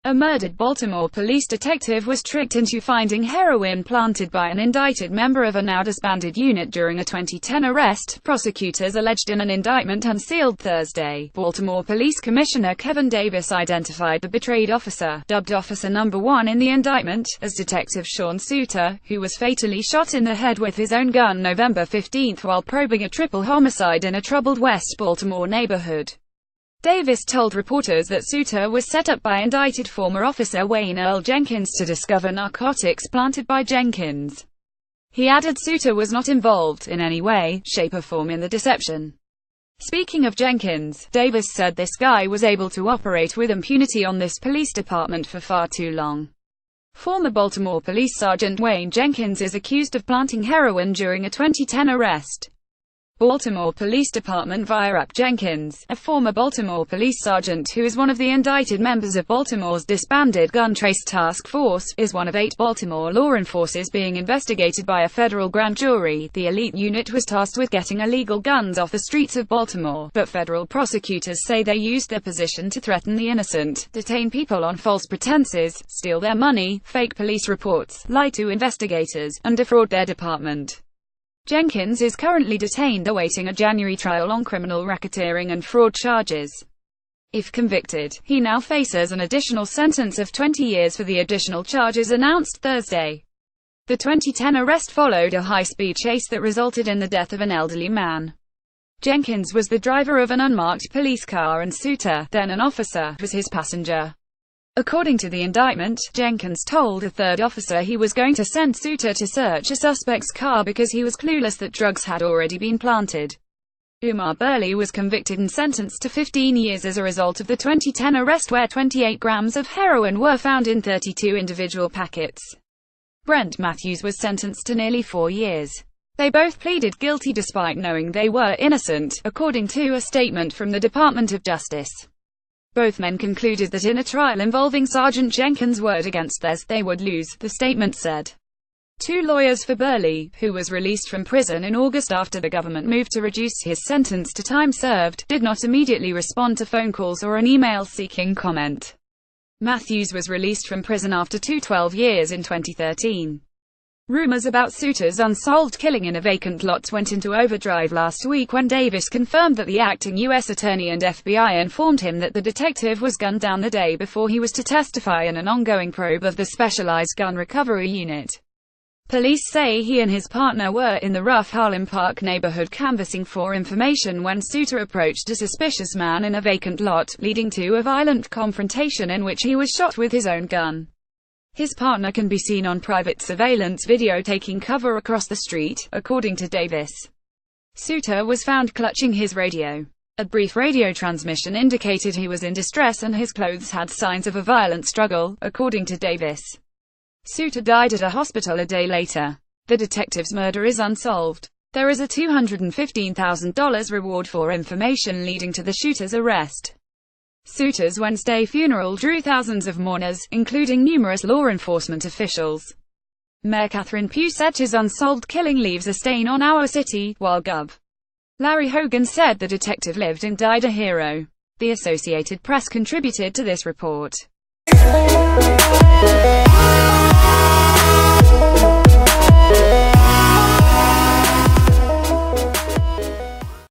A murdered Baltimore police detective was tricked into finding heroin planted by an indicted member of a now disbanded unit during a 2010 arrest, prosecutors alleged in an indictment unsealed Thursday. Baltimore Police Commissioner Kevin Davis identified the betrayed officer, dubbed Officer Number 1 in the indictment, as Detective Sean Suter, who was fatally shot in the head with his own gun November 15 while probing a triple homicide in a troubled West Baltimore neighborhood. Davis told reporters that Suter was set up by indicted former officer Wayne Earl Jenkins to discover narcotics planted by Jenkins. He added Suter was not involved, in any way, shape or form in the deception. Speaking of Jenkins, Davis said this guy was able to operate with impunity on this police department for far too long. Former Baltimore Police Sergeant Wayne Jenkins is accused of planting heroin during a 2010 arrest. Baltimore Police Department via Jenkins, a former Baltimore police sergeant who is one of the indicted members of Baltimore's disbanded Gun Trace Task Force, is one of 8 Baltimore law enforcers being investigated by a federal grand jury. The elite unit was tasked with getting illegal guns off the streets of Baltimore, but federal prosecutors say they used their position to threaten the innocent, detain people on false pretenses, steal their money, fake police reports, lie to investigators, and defraud their department. Jenkins is currently detained awaiting a January trial on criminal racketeering and fraud charges. If convicted, he now faces an additional sentence of 20 years for the additional charges announced Thursday. The 2010 arrest followed a high-speed chase that resulted in the death of an elderly man. Jenkins was the driver of an unmarked police car and Suter, then an officer, was his passenger. According to the indictment, Jenkins told a third officer he was going to send Suter to search a suspect's car because he was clueless that drugs had already been planted. Umar Burley was convicted and sentenced to 15 years as a result of the 2010 arrest where 28 grams of heroin were found in 32 individual packets. Brent Matthews was sentenced to nearly 4 years. They both pleaded guilty despite knowing they were innocent, according to a statement from the Department of Justice. Both men concluded that in a trial involving Sergeant Jenkins' word against theirs, they would lose, the statement said. 2 lawyers for Burley, who was released from prison in August after the government moved to reduce his sentence to time served, did not immediately respond to phone calls or an email seeking comment. Matthews was released from prison after 12 years in 2013. Rumors about Suter's unsolved killing in a vacant lot went into overdrive last week when Davis confirmed that the acting U.S. Attorney and FBI informed him that the detective was gunned down the day before he was to testify in an ongoing probe of the Specialized Gun Recovery Unit. Police say he and his partner were in the rough Harlem Park neighborhood canvassing for information when Suter approached a suspicious man in a vacant lot, leading to a violent confrontation in which he was shot with his own gun. His partner can be seen on private surveillance video taking cover across the street, according to Davis. Suter was found clutching his radio. A brief radio transmission indicated he was in distress and his clothes had signs of a violent struggle, according to Davis. Suter died at a hospital a day later. The detective's murder is unsolved. There is a $215,000 reward for information leading to the shooter's arrest. Suter's Wednesday funeral drew thousands of mourners, including numerous law enforcement officials. Mayor Catherine Pugh said his unsolved killing leaves a stain on our city, while Gov. Larry Hogan said the detective lived and died a hero. The Associated Press contributed to this report.